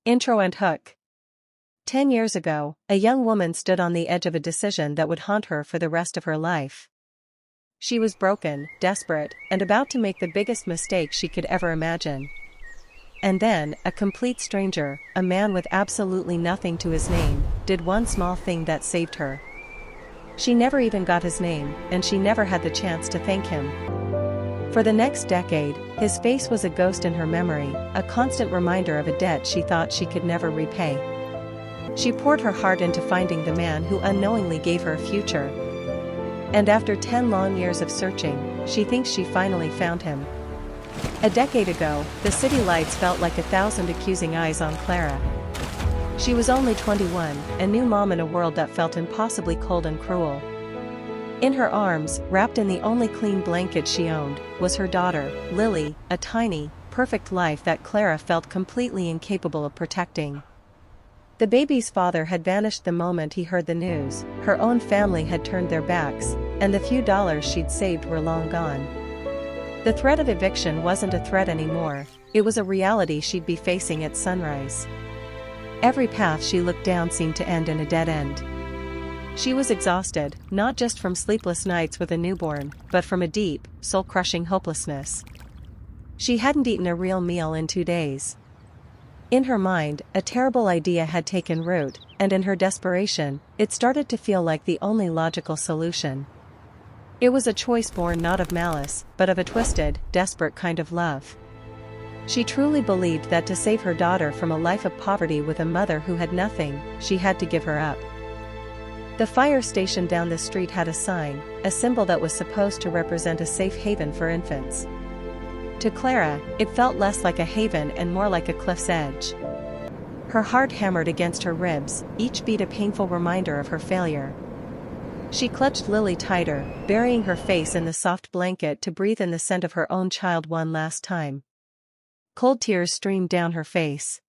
Intro and hook. 10 years ago, a young woman stood on the edge of a decision that would haunt her for the rest of her life. She was broken, desperate, and about to make the biggest mistake she could ever imagine. And then, a complete stranger, a man with absolutely nothing to his name, did one small thing that saved her. She never even got his name, and she never had the chance to thank him. For the next decade, his face was a ghost in her memory, a constant reminder of a debt she thought she could never repay. She poured her heart into finding the man who unknowingly gave her a future. And after 10 long years of searching, she thinks she finally found him. A decade ago, the city lights felt like 1,000 accusing eyes on Clara. She was only 21, a new mom in a world that felt impossibly cold and cruel. In her arms, wrapped in the only clean blanket she owned, was her daughter, Lily, a tiny, perfect life that Clara felt completely incapable of protecting. The baby's father had vanished the moment he heard the news, her own family had turned their backs, and the few dollars she'd saved were long gone. The threat of eviction wasn't a threat anymore, it was a reality she'd be facing at sunrise. Every path she looked down seemed to end in a dead end. She was exhausted, not just from sleepless nights with a newborn, but from a deep, soul-crushing hopelessness. She hadn't eaten a real meal in 2 days. In her mind, a terrible idea had taken root, and in her desperation, it started to feel like the only logical solution. It was a choice born not of malice, but of a twisted, desperate kind of love. She truly believed that to save her daughter from a life of poverty with a mother who had nothing, she had to give her up. The fire station down the street had a sign, a symbol that was supposed to represent a safe haven for infants. To Clara, it felt less like a haven and more like a cliff's edge. Her heart hammered against her ribs, each beat a painful reminder of her failure. She clutched Lily tighter, burying her face in the soft blanket to breathe in the scent of her own child one last time. Cold tears streamed down her face.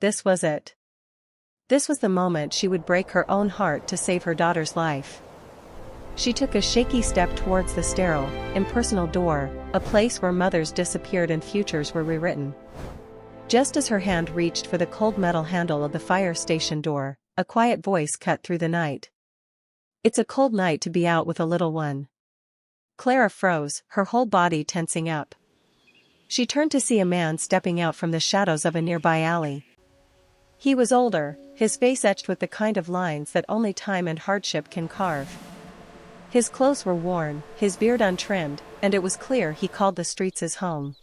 This was it. This was the moment she would break her own heart to save her daughter's life. She took a shaky step towards the sterile, impersonal door, a place where mothers disappeared and futures were rewritten. Just as her hand reached for the cold metal handle of the fire station door, a quiet voice cut through the night. "It's a cold night to be out with a little one." Clara froze, her whole body tensing up. She turned to see a man stepping out from the shadows of a nearby alley. He was older, his face etched with the kind of lines that only time and hardship can carve. His clothes were worn, his beard untrimmed, and it was clear he called the streets his home.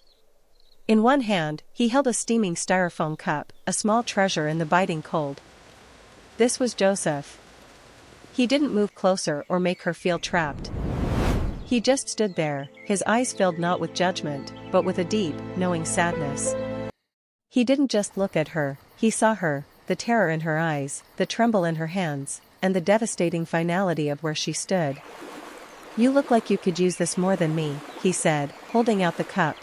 In one hand, he held a steaming styrofoam cup, a small treasure in the biting cold. This was Joseph. He didn't move closer or make her feel trapped. He just stood there, his eyes filled not with judgment, but with a deep, knowing sadness. He didn't just look at her, he saw her, the terror in her eyes, the tremble in her hands, and the devastating finality of where she stood. "You look like you could use this more than me," he said, holding out the cup.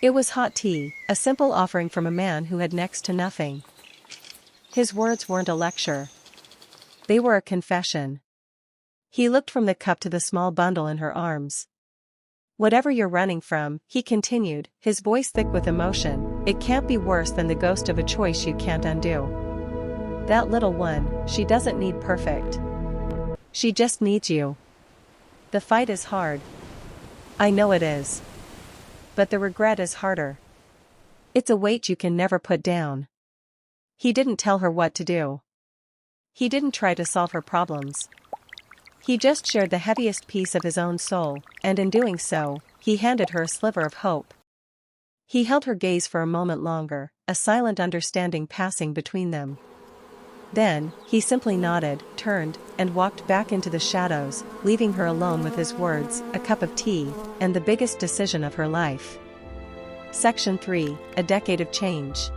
It was hot tea, a simple offering from a man who had next to nothing. His words weren't a lecture. They were a confession. He looked from the cup to the small bundle in her arms. "Whatever you're running from," he continued, his voice thick with emotion, "it can't be worse than the ghost of a choice you can't undo. That little one, she doesn't need perfect. She just needs you. The fight is hard. I know it is. But the regret is harder. It's a weight you can never put down." He didn't tell her what to do. He didn't try to solve her problems. He just shared the heaviest piece of his own soul, and in doing so, he handed her a sliver of hope. He held her gaze for a moment longer, a silent understanding passing between them. Then, he simply nodded, turned, and walked back into the shadows, leaving her alone with his words, a cup of tea, and the biggest decision of her life. Section 3, A Decade of Change.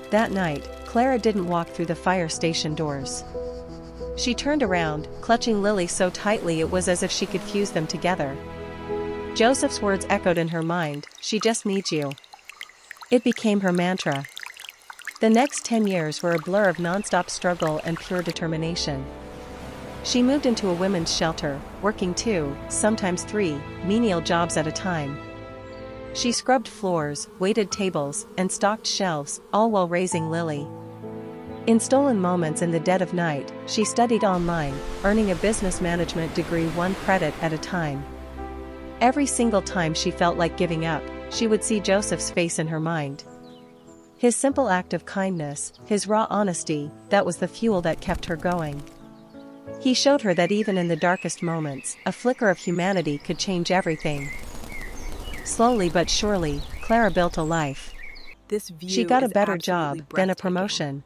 That night, Clara didn't walk through the fire station doors. She turned around, clutching Lily so tightly it was as if she could fuse them together. Joseph's words echoed in her mind, "She just needs you." It became her mantra. The next 10 years were a blur of non-stop struggle and pure determination. She moved into a women's shelter, working 2, sometimes 3, menial jobs at a time. She scrubbed floors, waited tables, and stocked shelves, all while raising Lily. In stolen moments in the dead of night, she studied online, earning a business management degree one credit at a time. Every single time she felt like giving up, she would see Joseph's face in her mind. His simple act of kindness, his raw honesty, that was the fuel that kept her going. He showed her that even in the darkest moments, a flicker of humanity could change everything. Slowly but surely, Clara built a life. She got a better job, then a promotion.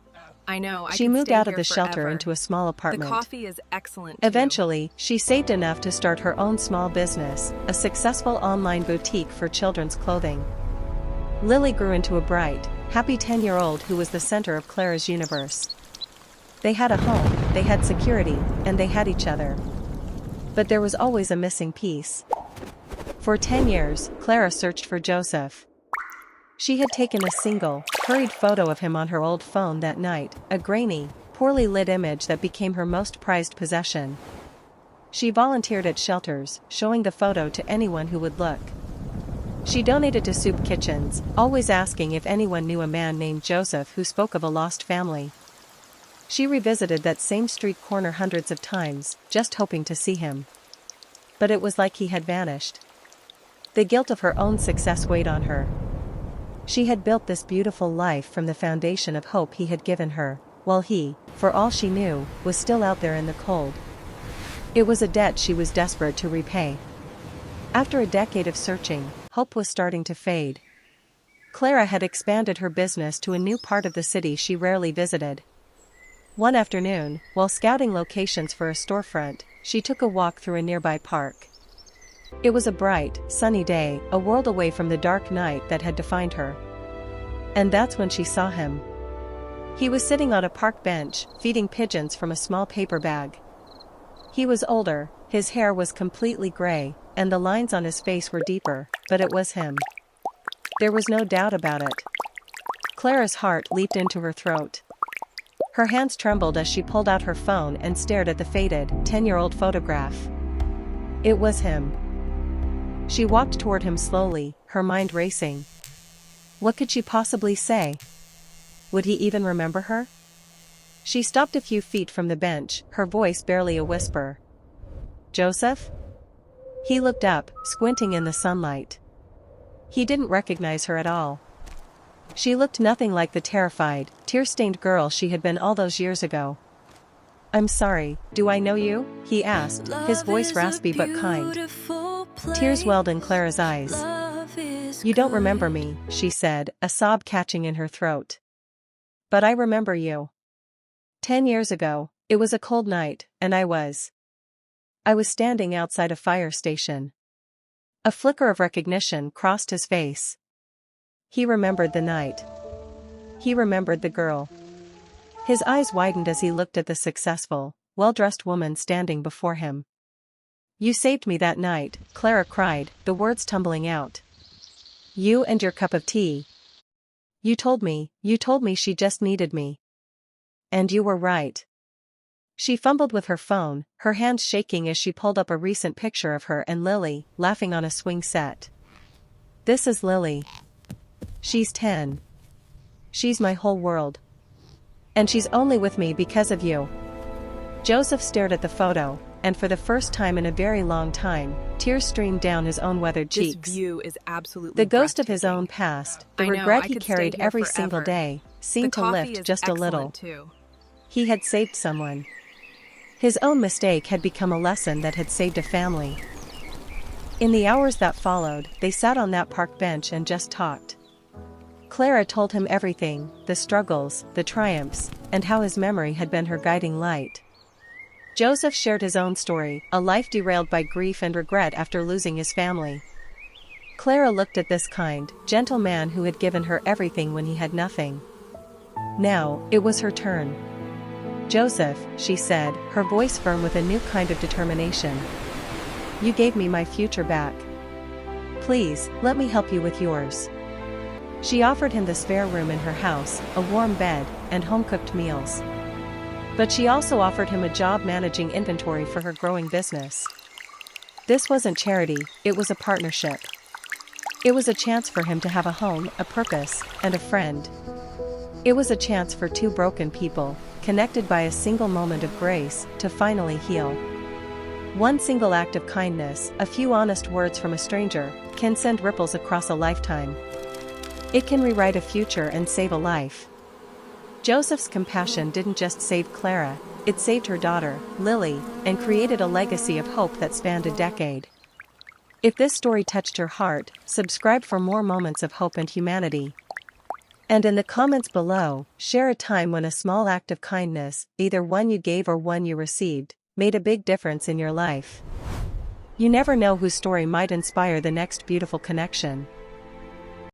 I know. She moved out of the shelter into a small apartment. The coffee is excellent. Eventually, she saved enough to start her own small business, a successful online boutique for children's clothing. Lily grew into a bright, happy 10-year-old who was the center of Clara's universe. They had a home, they had security, and they had each other. But there was always a missing piece. For 10 years, Clara searched for Joseph. She had taken a single, hurried photo of him on her old phone that night, a grainy, poorly lit image that became her most prized possession. She volunteered at shelters, showing the photo to anyone who would look. She donated to soup kitchens, always asking if anyone knew a man named Joseph who spoke of a lost family. She revisited that same street corner hundreds of times, just hoping to see him. But it was like he had vanished. The guilt of her own success weighed on her. She had built this beautiful life from the foundation of hope he had given her, while he, for all she knew, was still out there in the cold. It was a debt she was desperate to repay. After a decade of searching, hope was starting to fade. Clara had expanded her business to a new part of the city she rarely visited. One afternoon, while scouting locations for a storefront, she took a walk through a nearby park. It was a bright, sunny day, a world away from the dark night that had defined her. And that's when she saw him. He was sitting on a park bench, feeding pigeons from a small paper bag. He was older, his hair was completely gray, and the lines on his face were deeper, but it was him. There was no doubt about it. Clara's heart leaped into her throat. Her hands trembled as she pulled out her phone and stared at the faded, 10-year-old photograph. It was him. She walked toward him slowly, her mind racing. What could she possibly say? Would he even remember her? She stopped a few feet from the bench, her voice barely a whisper. Joseph? He looked up, squinting in the sunlight. He didn't recognize her at all. She looked nothing like the terrified, tear-stained girl she had been all those years ago. I'm sorry, do I know you? He asked, his voice raspy but kind. Tears welled in Clara's eyes. You don't remember me, she said, a sob catching in her throat. But I remember you. 10 years ago, it was a cold night, and I was standing outside a fire station. A flicker of recognition crossed his face. He remembered the night. He remembered the girl. His eyes widened as he looked at the successful, well-dressed woman standing before him. You saved me that night, Clara cried, the words tumbling out. You and your cup of tea. You told me she just needed me. And you were right. She fumbled with her phone, her hands shaking as she pulled up a recent picture of her and Lily, laughing on a swing set. This is Lily. She's 10. She's my whole world. And she's only with me because of you. Joseph stared at the photo, and for the first time in a very long time, tears streamed down his own weathered cheeks. This view is absolutely the ghost of his own past, the regret he carried every single day, seemed to lift just a little. He had saved someone. His own mistake had become a lesson that had saved a family. In the hours that followed, they sat on that park bench and just talked. Clara told him everything, the struggles, the triumphs, and how his memory had been her guiding light. Joseph shared his own story, a life derailed by grief and regret after losing his family. Clara looked at this kind, gentle man who had given her everything when he had nothing. Now, it was her turn. Joseph, she said, her voice firm with a new kind of determination. You gave me my future back. Please, let me help you with yours. She offered him the spare room in her house, a warm bed, and home-cooked meals. But she also offered him a job managing inventory for her growing business. This wasn't charity, it was a partnership. It was a chance for him to have a home, a purpose, and a friend. It was a chance for two broken people, connected by a single moment of grace, to finally heal. One single act of kindness, a few honest words from a stranger, can send ripples across a lifetime. It can rewrite a future and save a life. Joseph's compassion didn't just save Clara, it saved her daughter, Lily, and created a legacy of hope that spanned a decade. If this story touched your heart, subscribe for more moments of hope and humanity. And in the comments below, share a time when a small act of kindness, either one you gave or one you received, made a big difference in your life. You never know whose story might inspire the next beautiful connection.